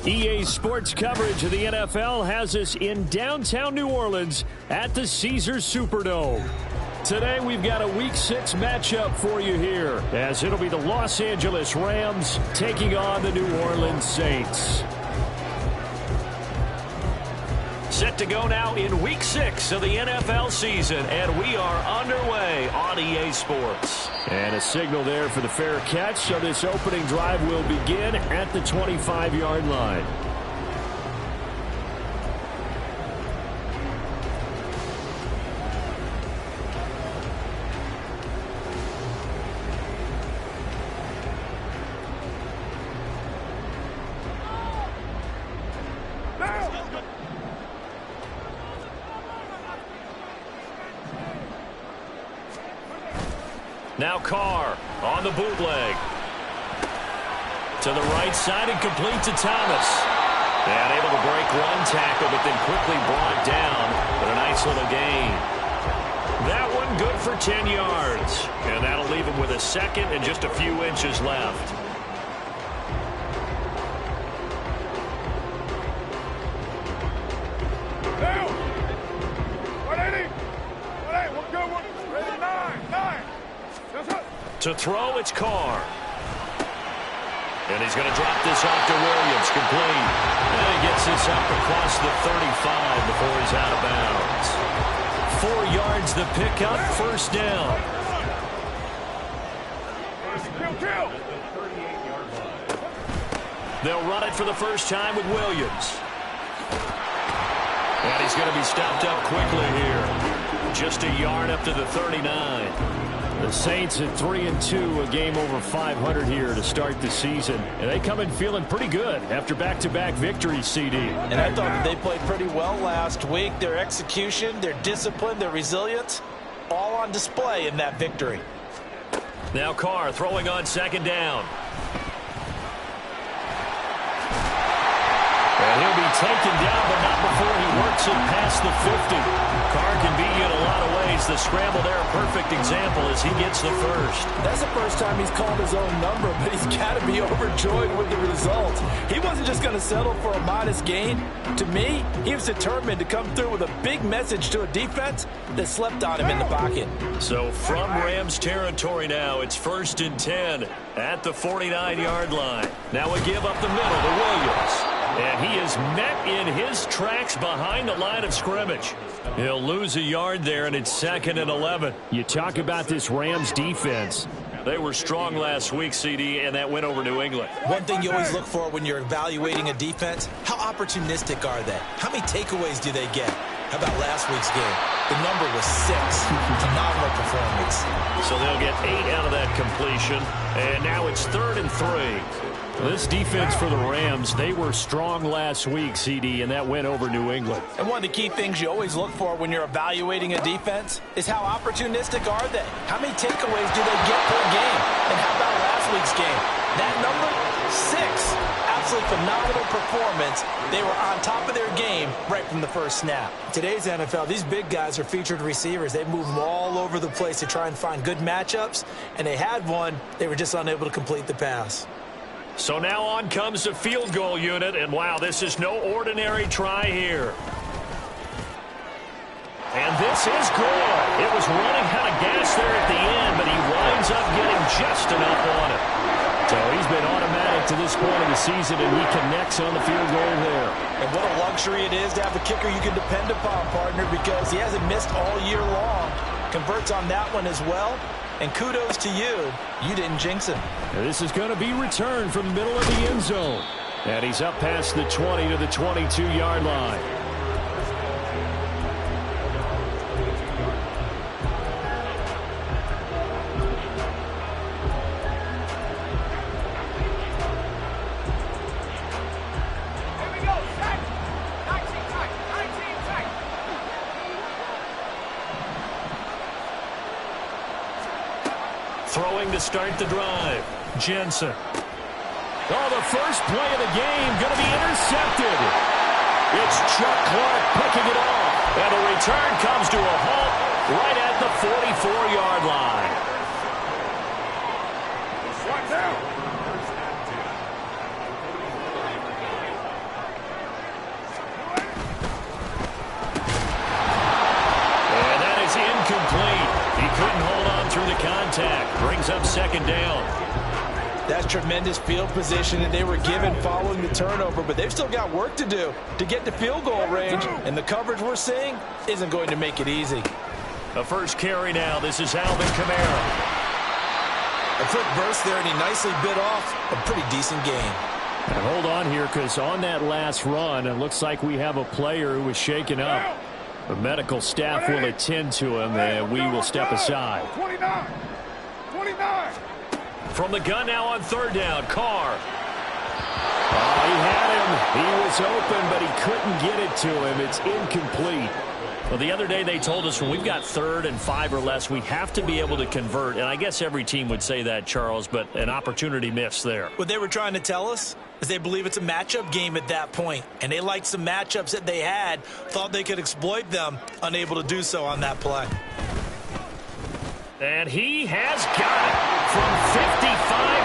EA Sports coverage of the NFL has us in downtown New Orleans at the Caesars Superdome. Today we've got a Week 6 matchup for you here, as it'll be the Los Angeles Rams taking on the New Orleans Saints. Set to go now in Week 6 of the NFL season, and we are underway on EA Sports. And a signal there for the fair catch, so this opening drive will begin at the 25-yard line. Now Carr on the bootleg. To the right side and complete to Thomas. And able to break one tackle, but then quickly brought down with a nice little gain. That one good for 10 yards. And that'll leave him with a second and just a few inches left. To throw, it's Carr. And he's going to drop this off to Williams, complete. And he gets this up across the 35 before he's out of bounds. 4 yards the pickup, first down. They'll run it for the first time with Williams. And he's going to be stopped up quickly here. Just a yard up to the 39. The Saints at 3-2, a game over 500 here to start the season. And they come in feeling pretty good after back-to-back victories, CD. And I thought that they played pretty well last week. Their execution, their discipline, their resilience, all on display in that victory. Now Carr throwing on second down. And he'll be taken down, but not before he works it past the 50. Carr can beat you in a lot of ways. The scramble there, a perfect example as he gets the first. That's the first time he's called his own number, but he's got to be overjoyed with the result. He wasn't just going to settle for a modest gain. To me, he was determined to come through with a big message to a defense that slept on him in the pocket. So from Rams territory now, it's 1st and 10 at the 49-yard line. Now we give up the middle to Williams. And he is met in his tracks behind the line of scrimmage. He'll lose a yard there, and it's 2nd and 11. You talk about this Rams defense. They were strong last week, CD, and that went over New England. One thing you always look for when you're evaluating a defense, how opportunistic are they? How many takeaways do they get? How about last week's game? The number was 6. Phenomenal performance. So they'll get 8 out of that completion, and now it's 3rd and 3. This defense for the Rams, they were strong last week, CD, and that went over New England. And one of the key things you always look for when you're evaluating a defense is how opportunistic are they? How many takeaways do they get per game? And how about last week's game? That number, 6. Absolutely phenomenal performance. They were on top of their game right from the first snap. Today's NFL, these big guys are featured receivers. They move them all over the place to try and find good matchups, and they had one. They were just unable to complete the pass. So now on comes the field goal unit, and wow, this is no ordinary try here. And this is good. It was running out of gas there at the end, but he winds up getting just enough on it. So he's been automatic to this point of the season, and he connects on the field goal there. And what a luxury it is to have a kicker you can depend upon, partner, because he hasn't missed all year long. Converts on that one as well. And kudos to you. You didn't jinx him. And this is going to be returned from the middle of the end zone. And he's up past the 20 to the 22-yard line. Throwing to start the drive. Jensen. Oh, the first play of the game going to be intercepted. It's Chuck Clark picking it off. And the return comes to a halt right at the 44-yard line. brings up second down. That's tremendous field position that they were given following the turnover, but they've still got work to do to get to field goal range, and the coverage we're seeing isn't going to make it easy. The first carry now. This is Alvin Kamara. A quick burst there, and he nicely bit off a pretty decent gain. And hold on here, because on that last run, it looks like we have a player who was shaken up. The medical staff will attend to him, and we will step aside. 29. From the gun now on third down, Carr. Oh, he had him. He was open, but he couldn't get it to him. It's incomplete. Well, the other day they told us when we've got 3rd and 5 or less, we have to be able to convert. And I guess every team would say that, Charles, but an opportunity missed there. What they were trying to tell us is they believe it's a matchup game at that point. And they liked some matchups that they had, thought they could exploit them, unable to do so on that play. And he has got it from 55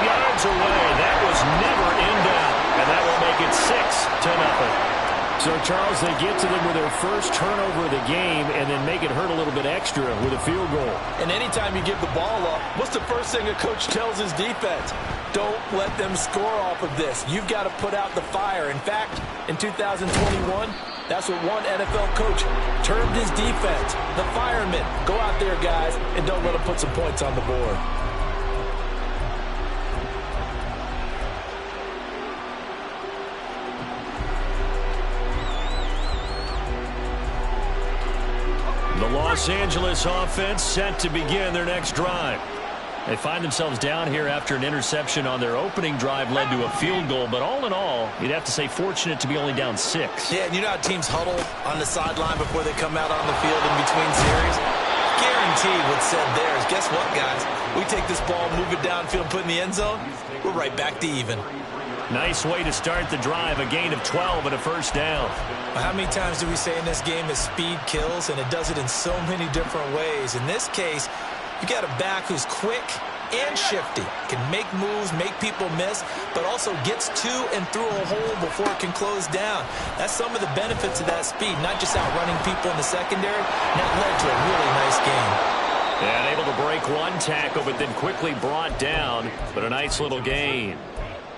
yards away. That was never in doubt. And that will make it 6-0. So, Charles, they get to them with their first turnover of the game and then make it hurt a little bit extra with a field goal. And anytime you give the ball up, what's the first thing a coach tells his defense? Don't let them score off of this. You've got to put out the fire. In fact, in 2021, that's what one NFL coach termed his defense. The firemen. Go out there, guys, and don't let them put some points on the board. The Los Angeles offense set to begin their next drive. They find themselves down here after an interception on their opening drive led to a field goal. But all in all, you'd have to say fortunate to be only down 6. Yeah, and you know how teams huddle on the sideline before they come out on the field in between series? Guaranteed what's said there is, guess what, guys? We take this ball, move it downfield, put it in the end zone, we're right back to even. Nice way to start the drive, a gain of 12 and a first down. How many times do we say in this game that speed kills, and it does it in so many different ways? In this case, you got a back who's quick and shifty, can make moves, make people miss, but also gets to and through a hole before it can close down. That's some of the benefits of that speed, not just outrunning people in the secondary. And that led to a really nice game. And able to break one tackle, but then quickly brought down, but a nice little gain.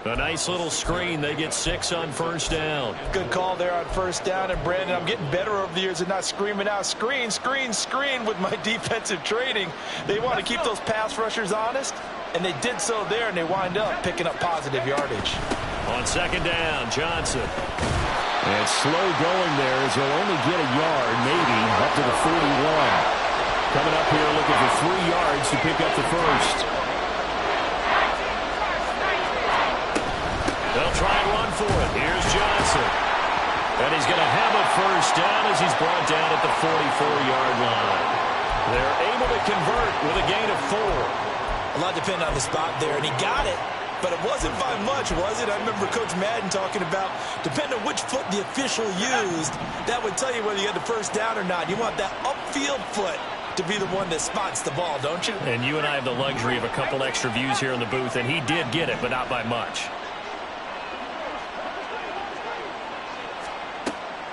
A nice little screen. They get 6 on first down. Good call there on first down. And, Brandon, I'm getting better over the years and not screaming out, screen, screen, screen with my defensive training. They want to keep those pass rushers honest, and they did so there, and they wind up picking up positive yardage. On second down, Johnson. And slow going there as he'll only get a yard, maybe, up to the 41. Coming up here looking for 3 yards to pick up the first. They'll try and run for it. Here's Johnson. And he's going to have a first down as he's brought down at the 44-yard line. They're able to convert with a gain of 4. A lot depended on the spot there, and he got it, but it wasn't by much, was it? I remember Coach Madden talking about, depending on which foot the official used, that would tell you whether you had the first down or not. You want that upfield foot to be the one that spots the ball, don't you? And you and I have the luxury of a couple extra views here in the booth, and he did get it, but not by much.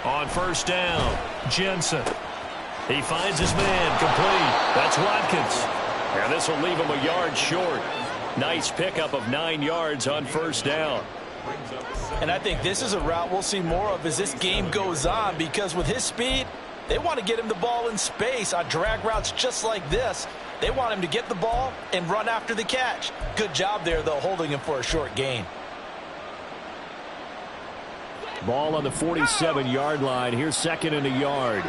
On first down, Jensen. He finds his man, complete. That's Watkins. And this will leave him a yard short. Nice pickup of 9 yards on first down. And I think this is a route we'll see more of as this game goes on, because with his speed, they want to get him the ball in space on drag routes just like this. They want him to get the ball and run after the catch. Good job there, though, holding him for a short gain. Ball on the 47-yard line. Here's second and a yard.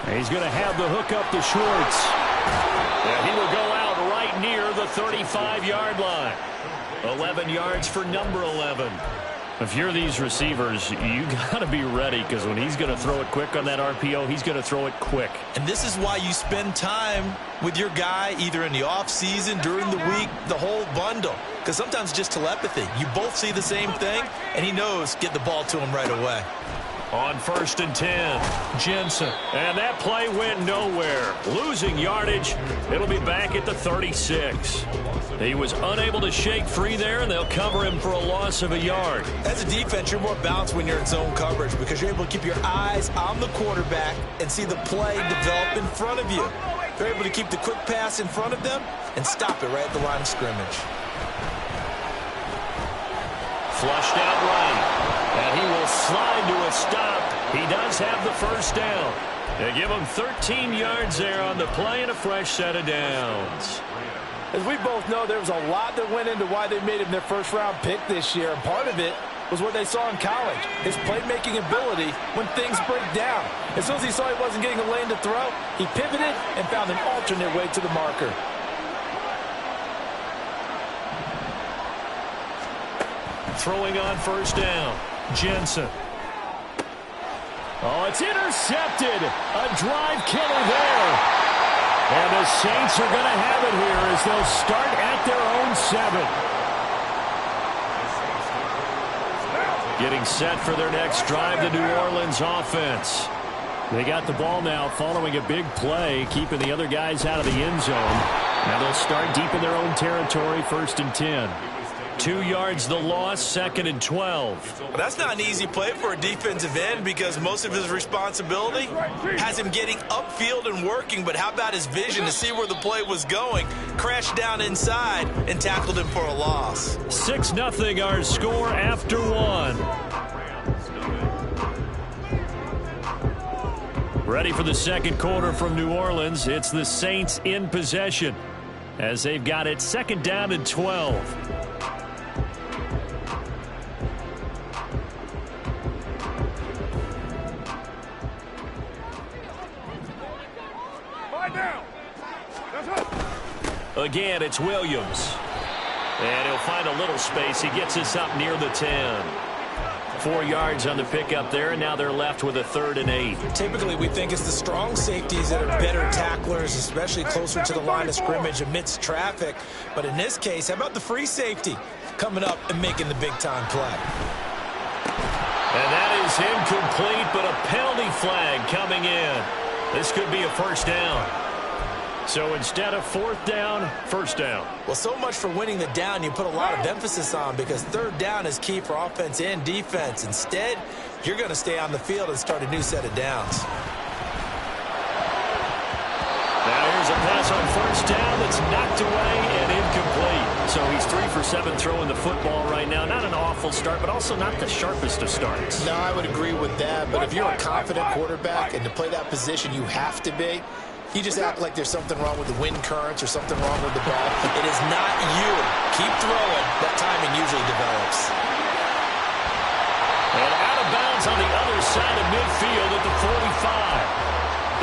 And he's going to have the hook up to Schwartz. And he will go out right near the 35-yard line. 11 yards for number 11. If you're these receivers, you got to be ready, because when he's going to throw it quick on that RPO, he's going to throw it quick. And this is why you spend time with your guy either in the offseason, during the week, the whole bundle. Because sometimes just telepathy. You both see the same thing, and he knows get the ball to him right away. On 1st and 10, Jensen. And that play went nowhere. Losing yardage. It'll be back at the 36. He was unable to shake free there, and they'll cover him for a loss of a yard. As a defense, you're more balanced when you're in zone coverage because you're able to keep your eyes on the quarterback and see the play develop in front of you. You're able to keep the quick pass in front of them and stop it right at the line of scrimmage. Flushed out right. And he will slide to a stop. He does have the first down. They give him 13 yards there on the play and a fresh set of downs. As we both know, there was a lot that went into why they made him their first-round pick this year. And part of it was what they saw in college, his playmaking ability when things break down. As soon as he saw he wasn't getting a lane to throw, he pivoted and found an alternate way to the marker. Throwing on first down, Jensen. Oh, it's intercepted. A drive killer there. And the Saints are going to have it here as they'll start at their own 7. Getting set for their next drive, the New Orleans offense. They got the ball now following a big play, keeping the other guys out of the end zone. Now they'll start deep in their own territory, 1st and 10. 2 yards the loss, 2nd and 12. Well, that's not an easy play for a defensive end because most of his responsibility has him getting upfield and working, but how about his vision to see where the play was going, crashed down inside, and tackled him for a loss. 6-0 our score after 1. Ready for the second quarter from New Orleans. It's the Saints in possession as they've got it 2nd down and 12. Again, it's Williams. And he'll find a little space. He gets us up near the 10. 4 yards on the pickup there, and now they're left with a 3rd and 8. Typically, we think it's the strong safeties that are better tacklers, especially closer to the line of scrimmage amidst traffic. But in this case, how about the free safety coming up and making the big-time play? And that is incomplete, but a penalty flag coming in. This could be a first down. So instead of 4th down, 1st down. Well, so much for winning the down you put a lot of emphasis on because 3rd down is key for offense and defense. Instead, you're going to stay on the field and start a new set of downs. Now here's a pass on 1st down that's knocked away and incomplete. So he's 3 for 7 throwing the football right now. Not an awful start, but also not the sharpest of starts. No, I would agree with that. But if you're a confident quarterback and to play that position, you have to be. You just act like there's something wrong with the wind currents or something wrong with the ball. It is not you. Keep throwing. That timing usually develops. And out of bounds on the other side of midfield at the 45.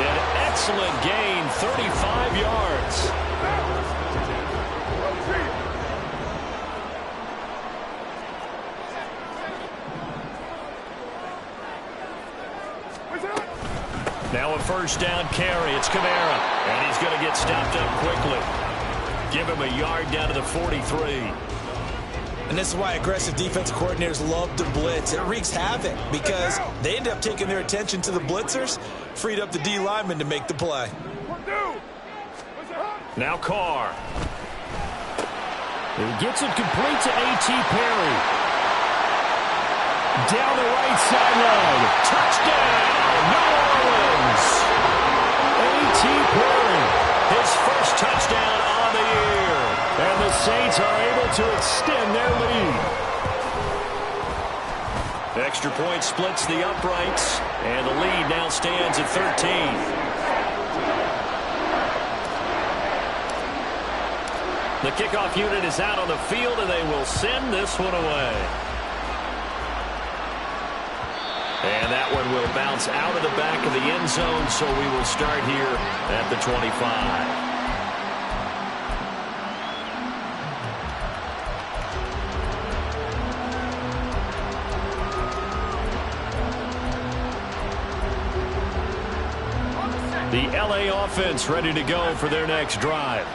An excellent gain, 35 yards. Now a first down carry. It's Kamara. And he's going to get stopped up quickly. Give him a yard down to the 43. And this is why aggressive defensive coordinators love to blitz. It wreaks havoc because they end up taking their attention to the blitzers, freed up the D lineman to make the play. Now Carr. He gets it complete to A.T. Perry. Down the right sideline. Touchdown, New Orleans. A.T. Perry, his first touchdown on the year. And the Saints are able to extend their lead. Extra point splits the uprights, and the lead now stands at 13. The kickoff unit is out on the field, and they will send this one away. And that one will bounce out of the back of the end zone, so we will start here at the 25. The LA offense ready to go for their next drive.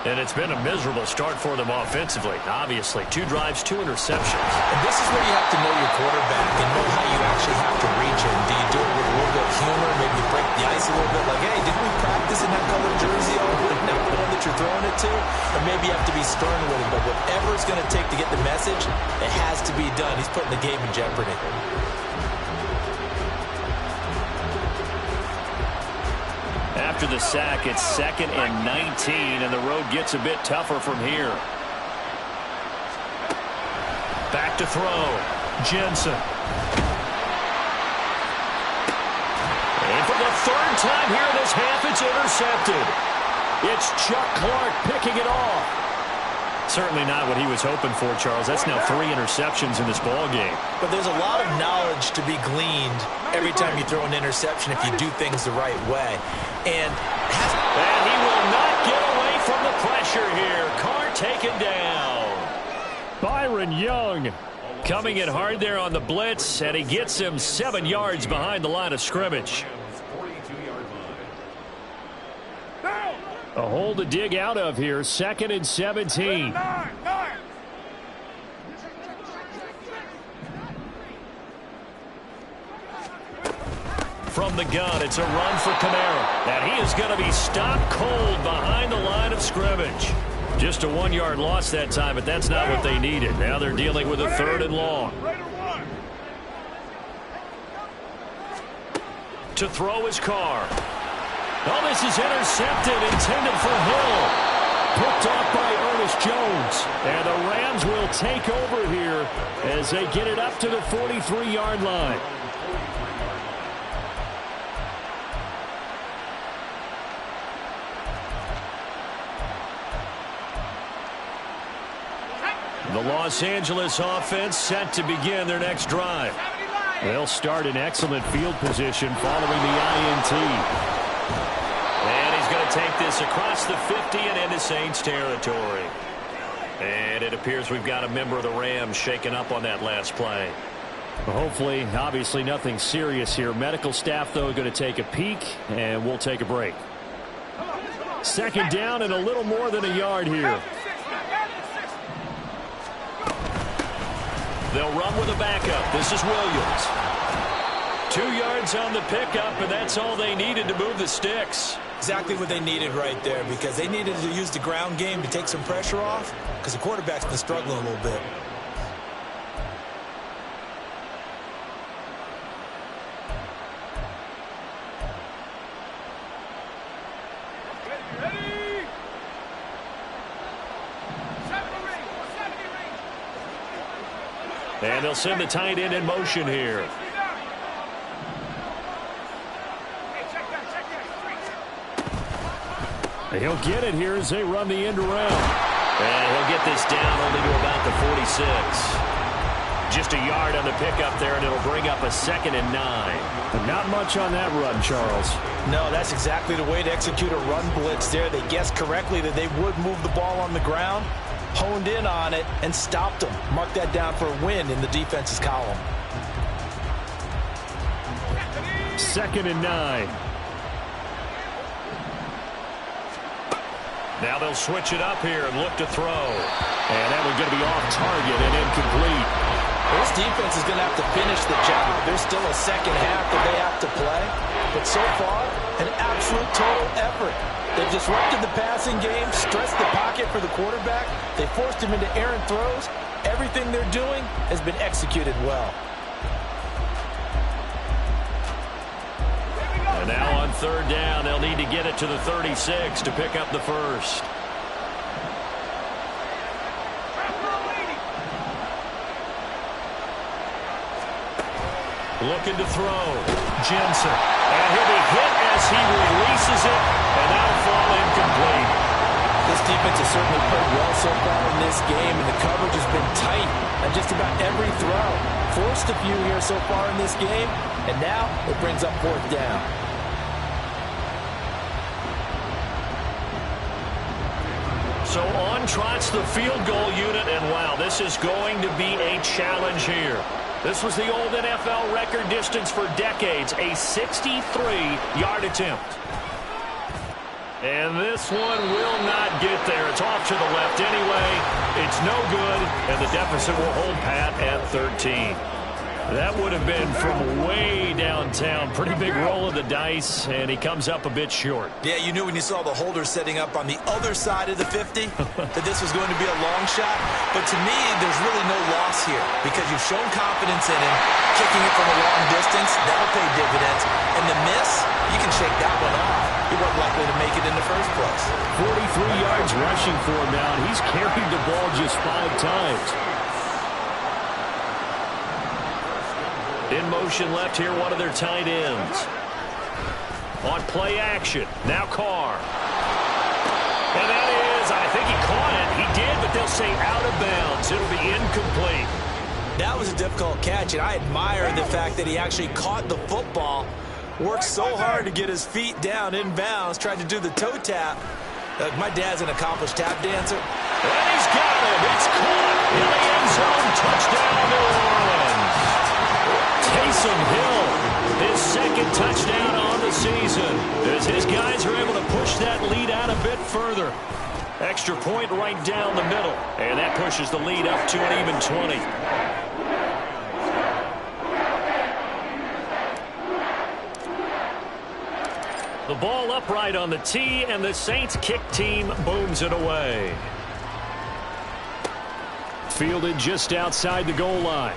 And it's been a miserable start for them offensively. Obviously, 2 drives, 2 interceptions. And this is where you have to know your quarterback and know how you actually have to reach him. Do you do it with a little bit of humor, maybe you break the ice a little bit, like, hey, didn't we practice in that colored jersey already, not the one that you're throwing it to? Or maybe you have to be stern with him, but whatever it's going to take to get the message, it has to be done. He's putting the game in jeopardy. After the sack, it's 2nd and 19, and the road gets a bit tougher from here. Back to throw. Jensen. And for the 3rd time here in this half, it's intercepted. It's Chuck Clark picking it off. Certainly not what he was hoping for, Charles. That's now 3 interceptions in this ball game. But there's a lot of knowledge to be gleaned every time you throw an interception if you do things the right way. And he will not get away from the pressure here. Carr taken down. Byron Young coming in hard there on the blitz, and he gets him 7 yards behind the line of scrimmage. A hole to dig out of here, 2nd and 17. From the gun, it's a run for Kamara. And he is going to be stopped cold behind the line of scrimmage. Just a 1-yard loss that time, but that's not what they needed. Now they're dealing with a 3rd and long. To throw his Carr. Oh, this is intercepted, intended for Hill. Picked off by Ernest Jones. And the Rams will take over here as they get it up to the 43-yard line. The Los Angeles offense set to begin their next drive. They'll start in excellent field position following the INT. And he's going to take this across the 50 and into Saints territory. And it appears we've got a member of the Rams shaken up on that last play. Well, hopefully, obviously nothing serious here. Medical staff, though, going to take a peek, and we'll take a break. 2nd down and a little more than a yard here. They'll run with a backup. This is Williams. 2 yards on the pickup, and that's all they needed to move the sticks. Exactly what they needed right there, because they needed to use the ground game to take some pressure off, because the quarterback's been struggling a little bit. And they'll send the tight end in motion here. He'll get it here as they run the end around. And he'll get this down only to about the 46. Just a yard on the pickup there, and it'll bring up a 2nd and 9. But not much on that run, Charles. No, that's exactly the way to execute a run blitz there. They guessed correctly that they would move the ball on the ground, honed in on it, and stopped them. Mark that down for a win in the defense's column. 2nd and 9. Now they'll switch it up here and look to throw. And that one's going to be off target and incomplete. This defense is going to have to finish the job. There's still a 2nd half that they have to play. But so far, an absolute total effort. They've disrupted the passing game, stressed the pocket for the quarterback. They forced him into errant throws. Everything they're doing has been executed well. And now on 3rd down, they'll need to get it to the 36 to pick up the first. Looking to throw. Jensen. And he'll be hit as he releases it, and that'll fall incomplete. This defense has certainly played well so far in this game, and the coverage has been tight on just about every throw. Forced a few here so far in this game, and now it brings up 4th down. So on trots the field goal unit, and wow, this is going to be a challenge here. This was the old NFL record distance for decades, a 63-yard attempt. And this one will not get there. It's off to the left anyway. It's no good, and the deficit will hold pat at 13. That would have been from way downtown. Pretty big roll of the dice, and he comes up a bit short. Yeah, you knew when you saw the holder setting up on the other side of the 50 that this was going to be a long shot. But to me, there's really no loss here because you've shown confidence in him. Kicking it from a long distance, that'll pay dividends. And the miss, you can shake that one off. He wasn't likely to make it in the first place. 43 yards rushing for him now, and he's carried the ball just 5 times. In motion left here, one of their tight ends. On play action, now Carr. And that is, I think he caught it. He did, but they'll say out of bounds. It'll be incomplete. That was a difficult catch, and I admire the fact that he actually caught the football, worked so hard to get his feet down in bounds, tried to do the toe tap. My dad's an accomplished tap dancer. And he's got him. It's caught in the end zone. Touchdown, New Orleans. Taysom Hill, his second touchdown on the season, as his guys are able to push that lead out a bit further. Extra point right down the middle, and that pushes the lead up to an even 20. The ball upright on the tee, and the Saints kick team booms it away. Fielded just outside the goal line.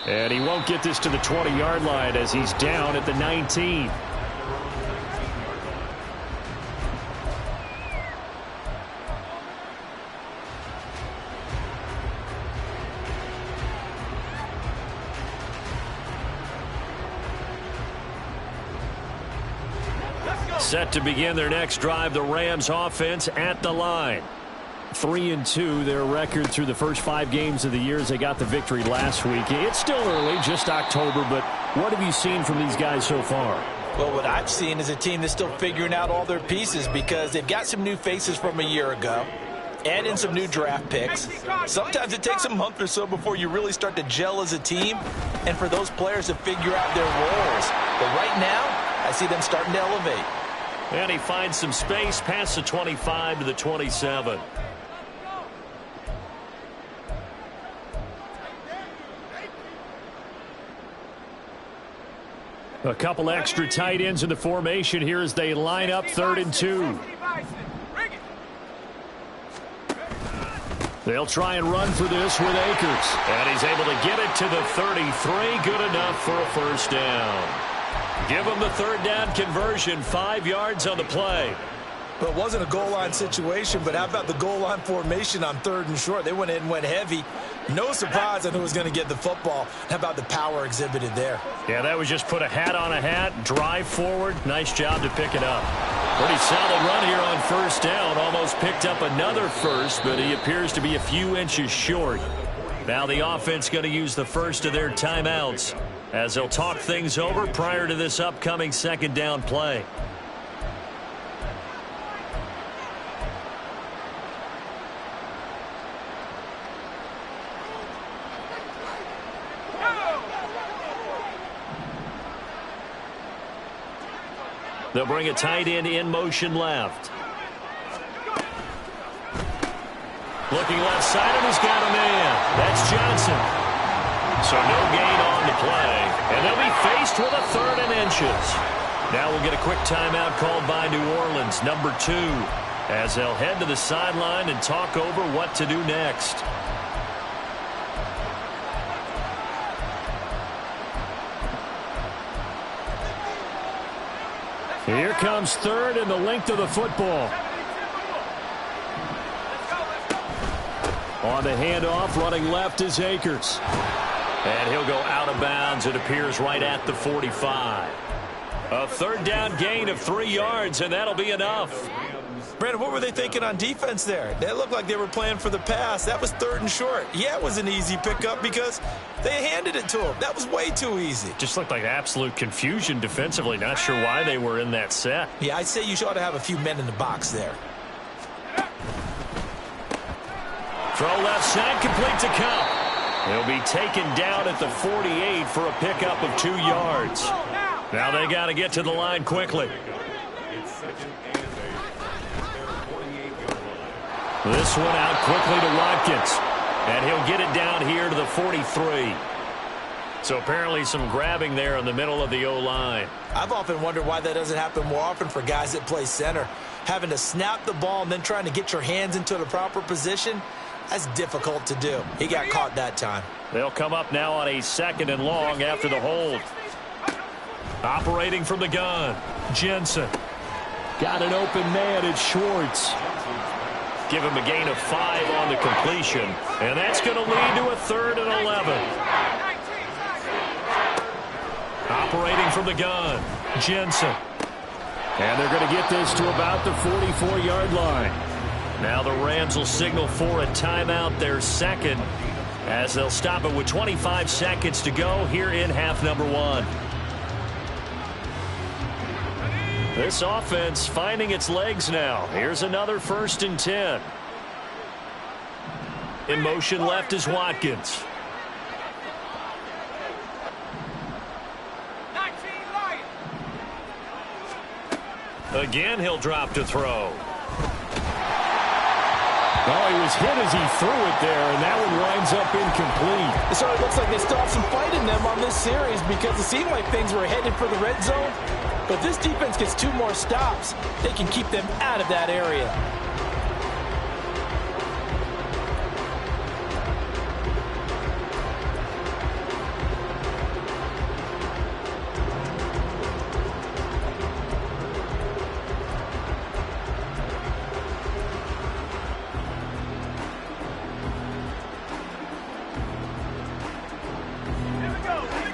And he won't get this to the 20-yard line as he's down at the 19. Set to begin their next drive, the Rams offense at the line. 3-2, their record through the first 5 games of the year as they got the victory last week. It's still early, just October, but what have you seen from these guys so far? Well, what I've seen is a team that's still figuring out all their pieces because they've got some new faces from a year ago. Add in some new draft picks. Sometimes it takes a month or so before you really start to gel as a team and for those players to figure out their roles. But right now, I see them starting to elevate. And he finds some space past the 25 to the 27. A couple extra tight ends in the formation here as they line up 3rd and 2. They'll try and run for this with Akers. And he's able to get it to the 33. Good enough for a first down. Give him the 3rd down conversion. 5 yards on the play. Well, it wasn't a goal line situation, but how about the goal line formation on 3rd and short? They went in and went heavy. No surprise on who was going to get the football. How about the power exhibited there? Yeah, that was just put a hat on a hat, drive forward. Nice job to pick it up. Pretty solid run here on 1st down. Almost picked up another first, but he appears to be a few inches short. Now the offense going to use the first of their timeouts as they'll talk things over prior to this upcoming 2nd down play. They'll bring a tight end in motion left. Looking left side, and he's got a man. That's Johnson. So no gain on the play. And they'll be faced with a 3rd and inches. Now we'll get a quick timeout called by New Orleans, number 2, as they'll head to the sideline and talk over what to do next. Here comes 3rd and the length of the football. On the handoff, running left is Akers. And he'll go out of bounds, it appears, right at the 45. A 3rd down gain of 3 yards, and that'll be enough. Brandon, what were they thinking on defense there? They looked like they were playing for the pass. That was 3rd and short. Yeah, it was an easy pickup because they handed it to him. That was way too easy. Just looked like absolute confusion defensively. Not sure why they were in that set. Yeah, I'd say you ought to have a few men in the box there. Throw left side, complete to Cup. He'll be taken down at the 48 for a pickup of 2 yards. Now they got to get to the line quickly. This one out quickly to Watkins. And he'll get it down here to the 43. So apparently some grabbing there in the middle of the O-line. I've often wondered why that doesn't happen more often for guys that play center. Having to snap the ball and then trying to get your hands into the proper position, that's difficult to do. He got caught that time. They'll come up now on a 2nd and long after the hold. Operating from the gun, Jensen. Got an open man at Schwartz. Give him a gain of 5 on the completion. And that's going to lead to a 3rd and 11. Operating from the gun, Jensen. And they're going to get this to about the 44-yard line. Now the Rams will signal for a timeout, their second, as they'll stop it with 25 seconds to go here in half number 1. This offense finding its legs now. Here's another 1st and 10. In motion left is Watkins. Again, he'll drop to throw. Oh, he was hit as he threw it there, and that one winds up incomplete. So it looks like they still have some fight in them on this series because it seemed like things were headed for the red zone. But this defense gets 2 more stops. They can keep them out of that area.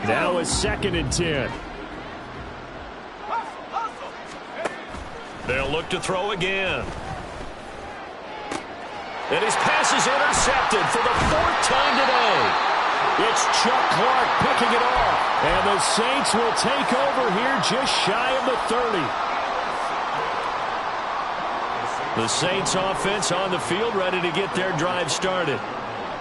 Now it's 2nd and 10. They'll look to throw again. And his pass is intercepted for the 4th time today. It's Chuck Clark picking it off. And the Saints will take over here just shy of the 30. The Saints offense on the field ready to get their drive started.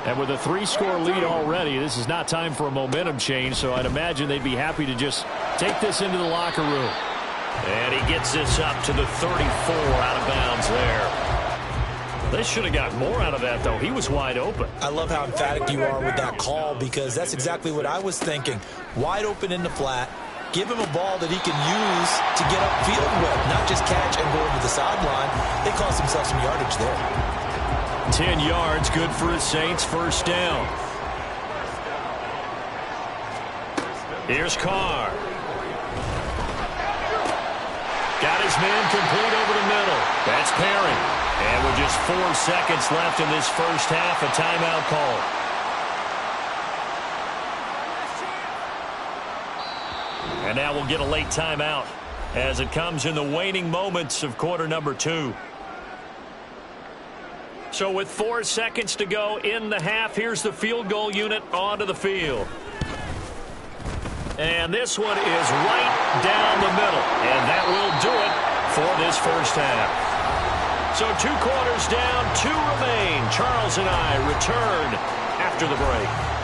And with a 3-score lead already, this is not time for a momentum change, so I'd imagine they'd be happy to just take this into the locker room. And he gets this up to the 34, out of bounds there. They should have got more out of that, though. He was wide open. I love how emphatic you are with that call because that's exactly what I was thinking. Wide open in the flat. Give him a ball that he can use to get upfield with, not just catch and go over the sideline. They cost themselves some yardage there. 10 yards, good for his Saints, 1st down. Here's Carr. Got his man complete over the middle. That's Perry. And with just 4 seconds left in this first half, a timeout call. And now we'll get a late timeout as it comes in the waning moments of quarter number 2. So with 4 seconds to go in the half, here's the field goal unit onto the field. And this one is right down the middle. And that will do it for this first half. So 2 quarters down, 2 remain. Charles and I return after the break.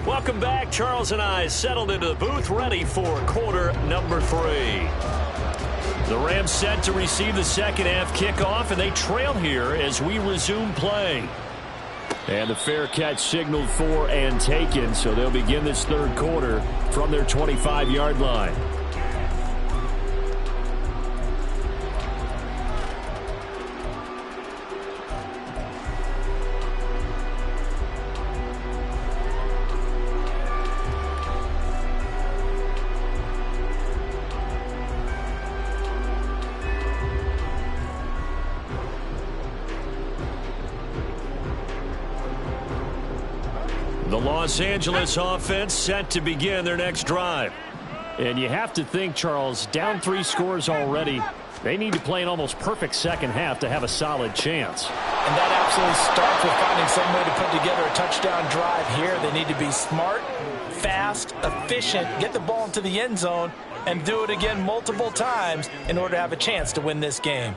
Welcome back. Charles and I settled into the booth, ready for quarter number 3. The Rams set to receive the second half kickoff, and they trail here as we resume play. And the fair catch signaled for and taken, so they'll begin this 3rd quarter from their 25-yard line. The Los Angeles offense set to begin their next drive. And you have to think, Charles, down 3 scores already. They need to play an almost perfect second half to have a solid chance. And that absolutely starts with finding some way to put together a touchdown drive here. They need to be smart, fast, efficient, get the ball into the end zone, and do it again multiple times in order to have a chance to win this game.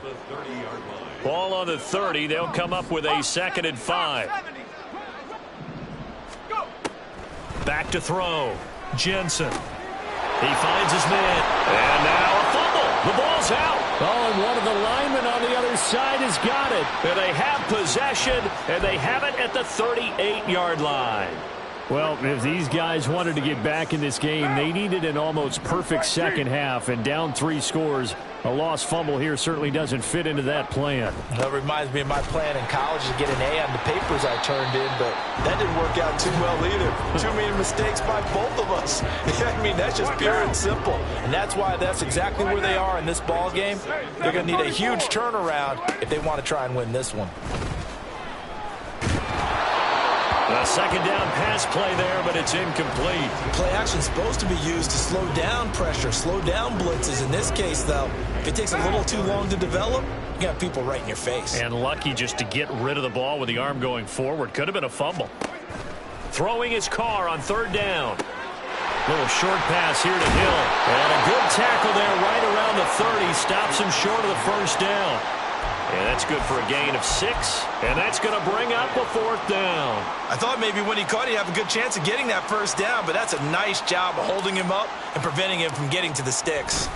Ball on the 30. They'll come up with a 2nd and 5. Back to throw. Jensen. He finds his man. And now a fumble. The ball's out. Oh, and one of the linemen on the other side has got it. And they have possession, and they have it at the 38-yard line. Well, if these guys wanted to get back in this game, they needed an almost perfect second half, and down 3 scores. A lost fumble here certainly doesn't fit into that plan. That reminds me of my plan in college to get an A on the papers I turned in, but that didn't work out too well either. Too many mistakes by both of us. I mean, that's just pure and simple. And that's why that's exactly where they are in this ball game. They're going to need a huge turnaround if they want to try and win this one. A second down pass play there, but it's incomplete. Play action is supposed to be used to slow down pressure, slow down blitzes. In this case, though, if it takes a little too long to develop, you got people right in your face. And lucky just to get rid of the ball with the arm going forward. Could have been a fumble. Throwing his car on 3rd down. Little short pass here to Hill. And a good tackle there right around the 30. Stops him short of the 1st down. And that's good for a gain of 6. And that's going to bring up a 4th down. I thought maybe when he caught it, he'd have a good chance of getting that 1st down, but that's a nice job of holding him up and preventing him from getting to the sticks.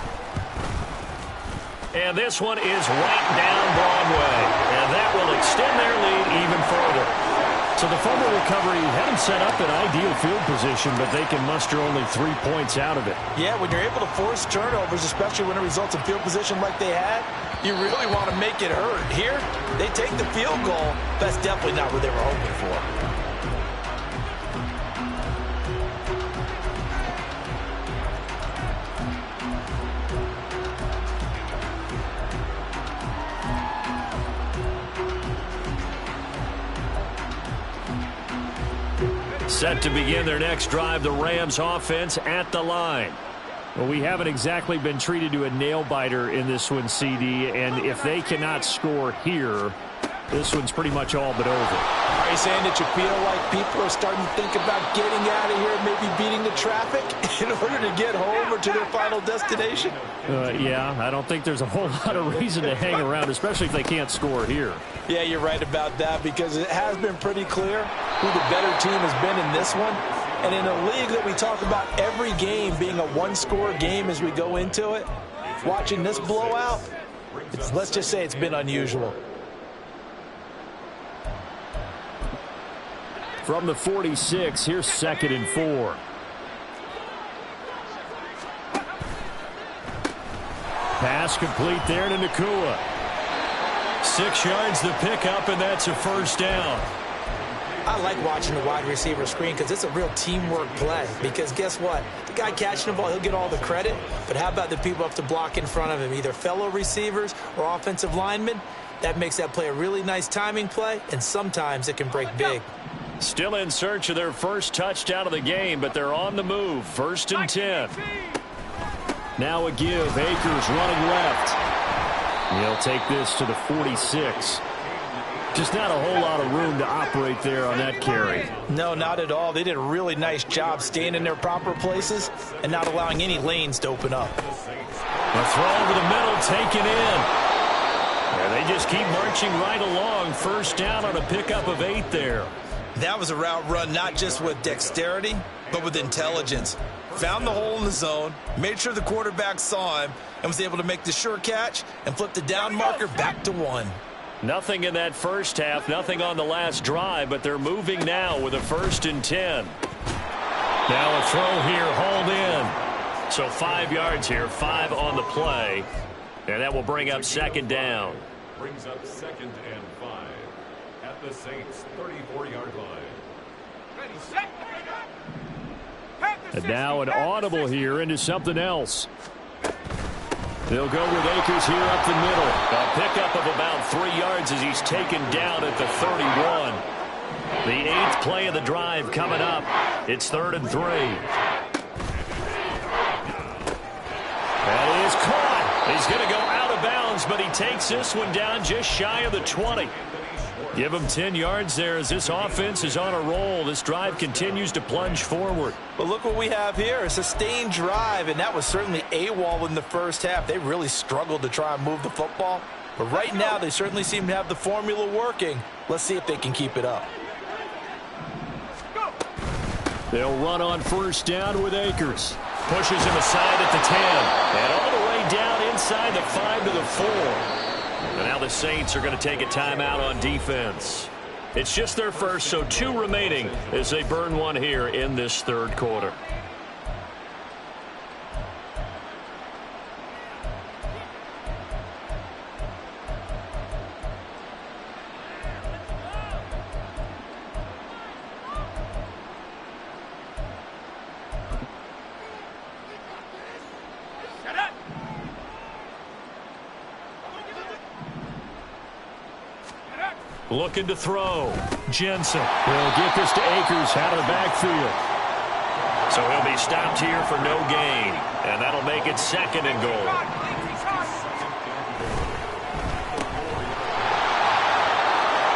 And this one is right down Broadway. And that will extend their lead even further. So the fumble recovery had them set up in ideal field position, but they can muster only 3 points out of it. Yeah, when you're able to force turnovers, especially when it results in field position like they had, you really want to make it hurt. Here, they take the field goal. That's definitely not what they were hoping for. Set to begin their next drive, the Rams offense at the line. Well, we haven't exactly been treated to a nail-biter in this one, CD, and if they cannot score here, this one's pretty much all but over. Are you saying that you feel like people are starting to think about getting out of here, maybe beating the traffic in order to get home or to their final destination? Yeah, I don't think there's a whole lot of reason to hang around, especially if they can't score here. Yeah, you're right about that, because it has been pretty clear who the better team has been in this one. And in a league that we talk about every game being a one-score game as we go into it, watching this blowout, let's just say it's been unusual. From the 46, here's 2nd and 4. Pass complete there to Nakua. 6 yards the pickup, and that's a 1st down. I like watching the wide receiver screen because it's a real teamwork play. Because guess what? The guy catching the ball, he'll get all the credit. But how about the people up to block in front of him, either fellow receivers or offensive linemen? That makes that play a really nice timing play, and sometimes it can break big. Still in search of their first touchdown of the game, but they're on the move. 1st and 10. Now a give. Akers running left. He'll take this to the 46. Just not a whole lot of room to operate there on that carry. No, not at all. They did a really nice job staying in their proper places and not allowing any lanes to open up. A throw over the middle, taken in. And they just keep marching right along. 1st down on a pickup of 8 there. That was a route run not just with dexterity, but with intelligence. Found the hole in the zone, made sure the quarterback saw him, and was able to make the sure catch and flip the down marker back to 1. Nothing in that first half, nothing on the last drive, but they're moving now with a 1st and 10. Now a throw here, hauled in. So 5 yards here, 5 on the play, and that will bring up 2nd down. Brings up 2nd and 5 at the Saints' 34-yard line. Ready, set. And now an audible here into something else. They'll go with Akers here up the middle. A pickup of about 3 yards as he's taken down at the 31. The 8th play of the drive coming up. It's 3rd and 3. That is caught. He's going to go out of bounds, but he takes this one down just shy of the 20. Give him 10 yards there as this offense is on a roll. This drive continues to plunge forward. But look what we have here, a sustained drive, and that was certainly AWOL in the first half. They really struggled to try and move the football. But right now, they certainly seem to have the formula working. Let's see if they can keep it up. They'll run on 1st down with Akers. Pushes him aside at the 10. And all the way down inside the 5 to the 4. And now the Saints are going to take a timeout on defense. It's just their first, so 2 remaining as they burn one here in this third quarter. Looking to throw. Jensen will get this to Akers out of the backfield. So he'll be stopped here for no gain. And that'll make it 2nd and goal.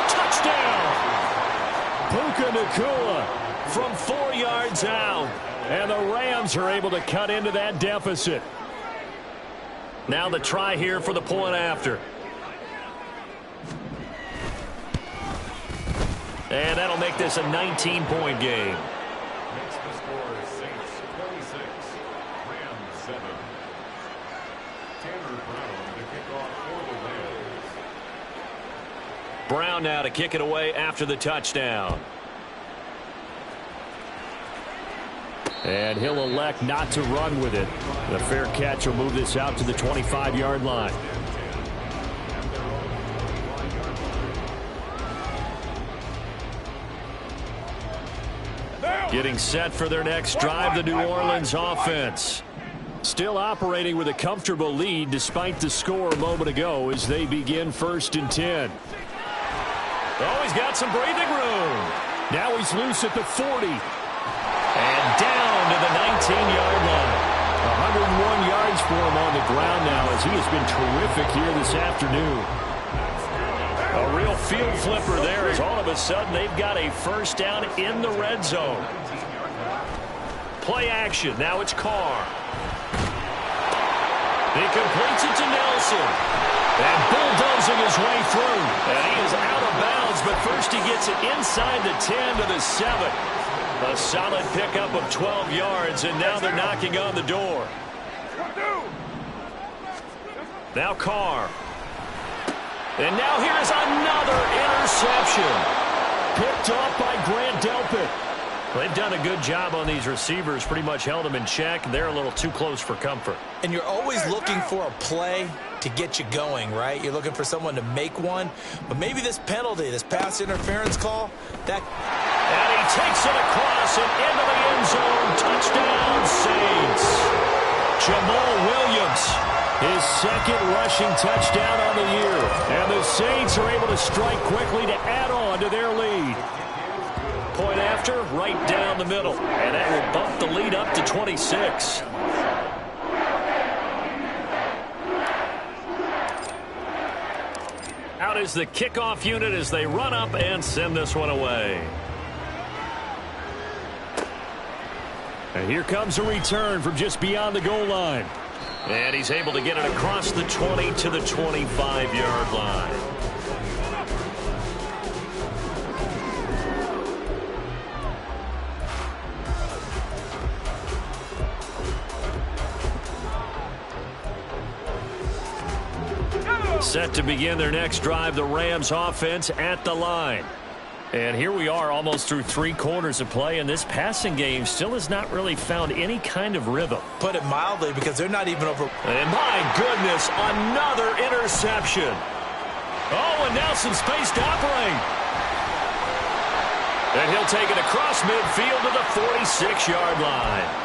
Touchdown! Puka Nacua from 4 yards out. And the Rams are able to cut into that deficit. Now the try here for the point after. And that'll make this a 19-point game. Next to score is Saints 46, Rams 7. Tanner Brown to kick off for the Rams. Brown now to kick it away after the touchdown. And he'll elect not to run with it. The fair catch will move this out to the 25-yard line. Getting set for their next drive, the New Orleans offense. Still operating with a comfortable lead despite the score a moment ago as they begin 1st and 10. Oh, he's got some breathing room. Now he's loose at the 40. And down to the 19-yard line. 101 yards for him on the ground now as he has been terrific here this afternoon. A real field flipper there as all of a sudden they've got a first down in the red zone. Play action. Now it's Carr. He completes it to Nelson. And bulldozing his way through. And he is out of bounds, but first he gets it inside the 10 to the 7. A solid pickup of 12 yards, and now they're knocking on the door. Now Carr. And now here's another interception. Picked off by Grant Delpit. They've done a good job on these receivers, pretty much held them in check. They're a little too close for comfort. And you're always looking for a play to get you going, right? You're looking for someone to make one. But maybe this penalty, this pass interference call, that... And he takes it across and into the end zone. Touchdown, Saints. Jamal Williams, his 2nd rushing touchdown on the year. And the Saints are able to strike quickly to add on to their lead. Point after, right down the middle. And that will bump the lead up to 26. Out is the kickoff unit as they run up and send this one away. And here comes a return from just beyond the goal line. And he's able to get it across the 20 to the 25-yard line. Set to begin their next drive, the Rams offense at the line. And here we are almost through 3 quarters of play, and this passing game still has not really found any kind of rhythm. Put it mildly, because they're not even over. And my goodness, another interception. Oh, and now some space to operate. And he'll take it across midfield to the 46-yard line.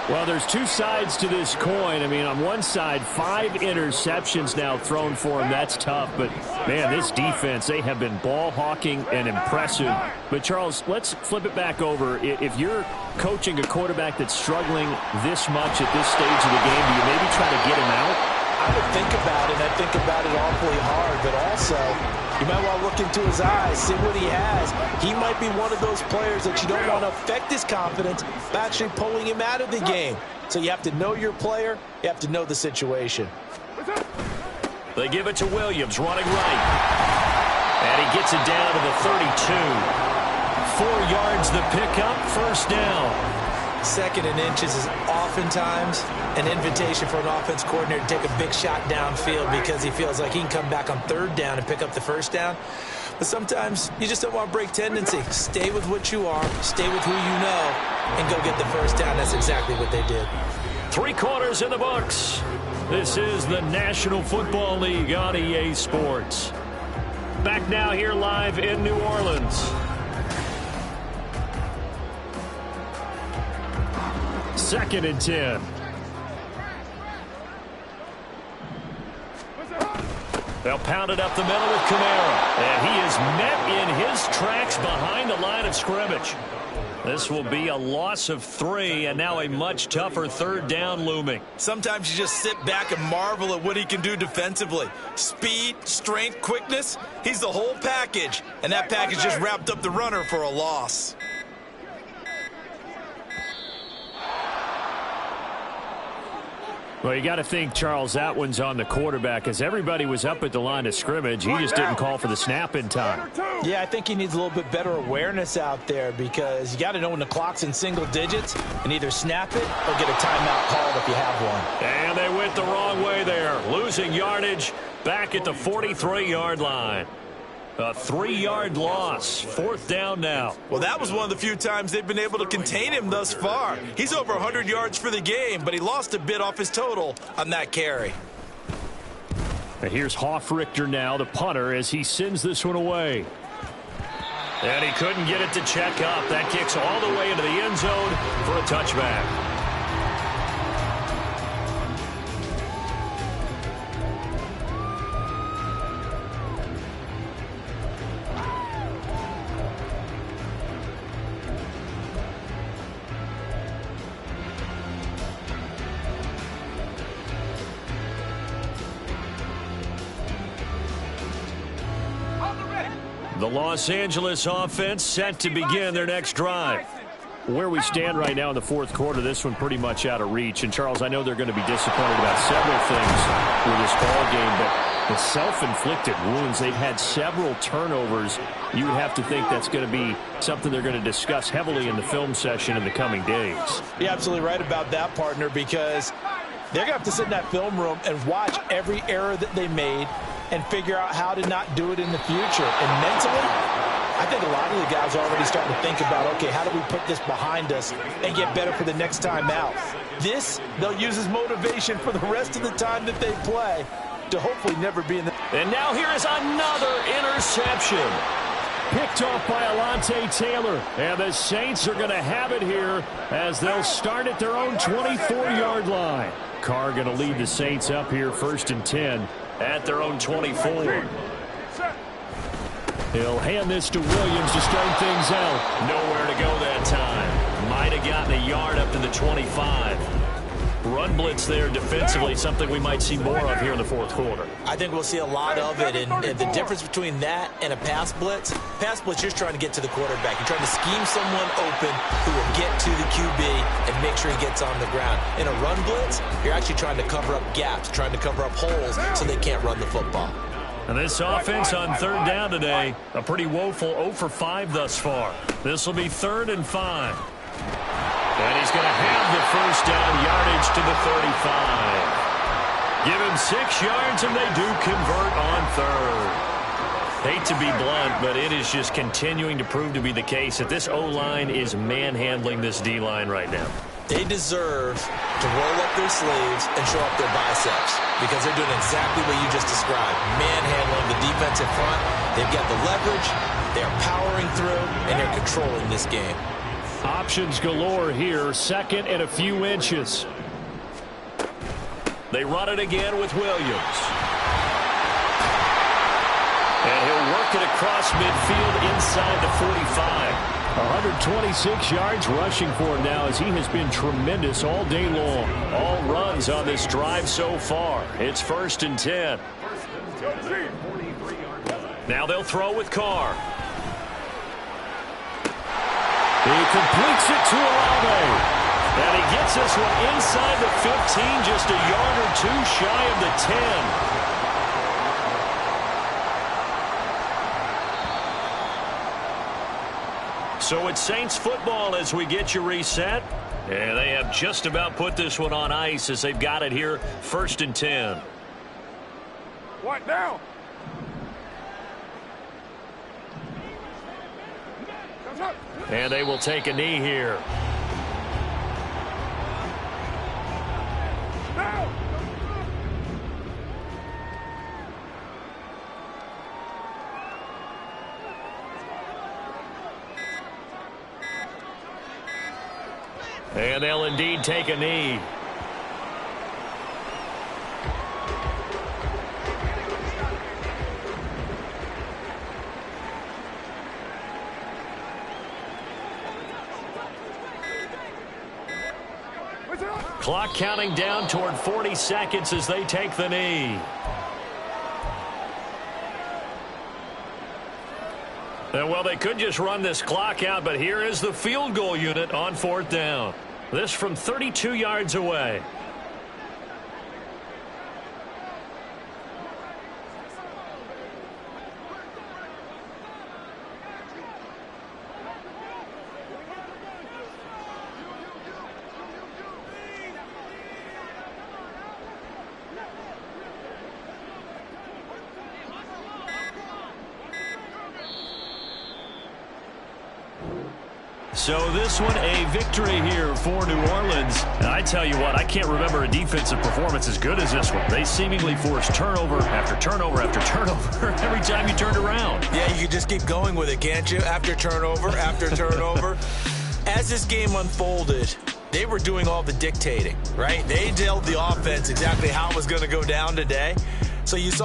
Well, there's 2 sides to this coin. I mean, on one side, 5 interceptions now thrown for him. That's tough. But, man, this defense, they have been ball hawking and impressive. But, Charles, let's flip it back over. If you're coaching a quarterback that's struggling this much at this stage of the game, do you maybe try to get him out? I would think about it, and I think about it awfully hard. But also, you might want to look into his eyes, see what he has. He might be one of those players that you don't want to affect his confidence by actually pulling him out of the game. So you have to know your player. You have to know the situation. They give it to Williams, running right. And he gets it down to the 32. 4 yards the pickup, first down. Second and inches is oftentimes an invitation for an offense coordinator to take a big shot downfield because he feels like he can come back on third down and pick up the first down. But sometimes you just don't want to break tendency. Stay with what you are, stay with who you know, and go get the first down. That's exactly what they did. 3 quarters in the books. This is the National Football League on EA Sports. Back now here live in New Orleans. Second and 10. They'll pound it up the middle with Kamara. And he is met in his tracks behind the line of scrimmage. This will be a loss of 3, and now a much tougher third down looming. Sometimes you just sit back and marvel at what he can do defensively. Speed, strength, quickness, he's the whole package. And that package just wrapped up the runner for a loss. Well, you got to think, Charles, that one's on the quarterback as everybody was up at the line of scrimmage. He just didn't call for the snap in time. Yeah, I think he needs a little bit better awareness out there because you got to know when the clock's in single digits and either snap it or get a timeout called if you have one. And they went the wrong way there, losing yardage back at the 43-yard line. A 3-yard loss, fourth down now. Well, that was one of the few times they've been able to contain him thus far. He's over 100 yards for the game, but he lost a bit off his total on that carry. And here's Hofrichter now, the punter, as he sends this one away. And he couldn't get it to check up. That kicks all the way into the end zone for a touchback. The Los Angeles offense set to begin their next drive. Where we stand right now in the fourth quarter, this one pretty much out of reach. And, Charles, I know they're going to be disappointed about several things with this ball game, but the self-inflicted wounds, they've had several turnovers. You would have to think that's going to be something they're going to discuss heavily in the film session in the coming days. You're absolutely right about that, partner, because they're going to have to sit in that film room and watch every error that they made and figure out how to not do it in the future. And mentally, I think a lot of the guys are already starting to think about, okay, how do we put this behind us and get better for the next time out? This, they'll use as motivation for the rest of the time that they play to hopefully never be in the... And now here is another interception. Picked off by Alontae Taylor. And the Saints are going to have it here as they'll start at their own 24-yard line. Carr going to lead the Saints up here first and 10 at their own 24. He'll hand this to Williams to start things out. Nowhere to go that time. Might have gotten a yard up to the 25. Run blitz there defensively, something we might see more of here in the fourth quarter. I think we'll see a lot of it, and the difference between that and a pass blitz, you're just trying to get to the quarterback. You're trying to scheme someone open who will get to the QB and make sure he gets on the ground. In a run blitz, you're actually trying to cover up gaps, trying to cover up holes so they can't run the football. And this offense on third down today, a pretty woeful 0 for 5 thus far. This will be 3rd and 5. And he's going to have the first down yardage to the 35. Give him 6 yards, and they do convert on third. Hate to be blunt, but it is just continuing to prove to be the case that this O-line is manhandling this D-line right now. They deserve to roll up their sleeves and show up their biceps because they're doing exactly what you just described, manhandling the defensive front. They've got the leverage, they're powering through, and they're controlling this game. Options galore here, second and a few inches. They run it again with Williams. And he'll work it across midfield inside the 45. 126 yards rushing for him now as he has been tremendous all day long. All runs on this drive so far. It's 1st and 10. Now they'll throw with Carr. He completes it to Olave. And he gets this one inside the 15, just a yard or two shy of the 10. So it's Saints football as we get you reset. And they have just about put this one on ice as they've got it here, 1st and 10. What now? And they will take a knee here. And they'll indeed take a knee. Clock counting down toward 40 seconds as they take the knee. And well, they could just run this clock out, but here is the field goal unit on 4th down. This from 32 yards away. So this one a victory here for New Orleans. And I tell you what, I can't remember a defensive performance as good as this one. They seemingly forced turnover after turnover after turnover every time you turned around. Yeah, you can just keep going with it, can't you? After turnover, after turnover. As this game unfolded, they were doing all the dictating, right? They told the offense exactly how it was going to go down today. So you saw